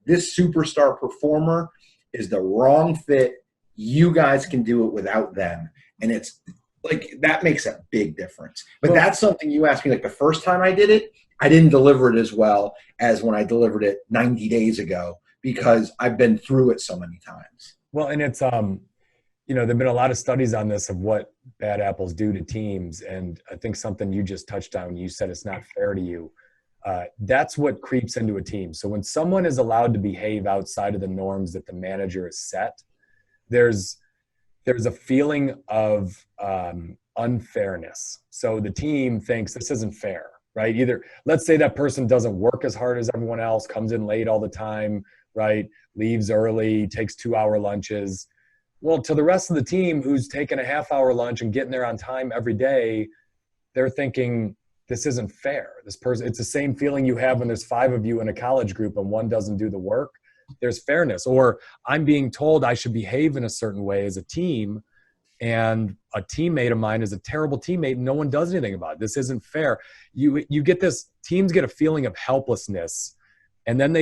this superstar performer is the wrong fit. You guys can do it without them. And it's like, that makes a big difference. But Well, that's something you asked me, like the first time I did it, I didn't deliver it as well as when I delivered it 90 days ago because I've been through it so many times. well, and it's there've been a lot of studies on this of what bad apples do to teams, and I think something you just touched on, you said it's not fair to you. That's what creeps into a team. So when someone is allowed to behave outside of the norms that the manager has set, there's a feeling of unfairness. So the team thinks this isn't fair, right? Either let's say that person doesn't work as hard as everyone else, comes in late all the time, right? Leaves early, takes 2-hour lunches. Well, to the rest of the team who's taking a half-hour lunch and getting there on time every day, they're thinking this isn't fair. This person, it's the same feeling you have when there's 5 of you in a college group and one doesn't do the work. There's fairness. Or I'm being told I should behave in a certain way as a team, and a teammate of mine is a terrible teammate and no one does anything about it. This isn't fair. You get this, teams get a feeling of helplessness, and then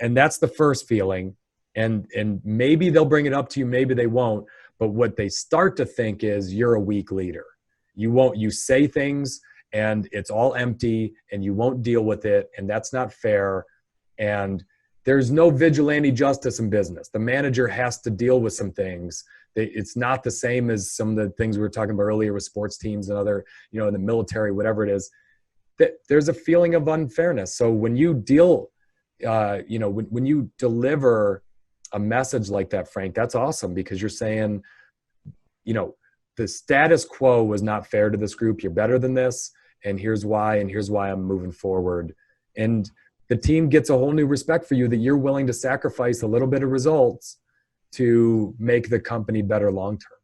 and that's the first feeling. And maybe they'll bring it up to you, maybe they won't. But what they start to think is you're a weak leader. You say things and it's all empty and you won't deal with it, and that's not fair. And there's no vigilante justice in business. The manager has to deal with some things. It's not the same as some of the things we were talking about earlier with sports teams and other, in the military, whatever it is. There's a feeling of unfairness. So when you deal, when you deliver a message like that, Frank, that's awesome, because you're saying, the status quo was not fair to this group. You're better than this, and here's why I'm moving forward. And the team gets a whole new respect for you, that you're willing to sacrifice a little bit of results to make the company better long term.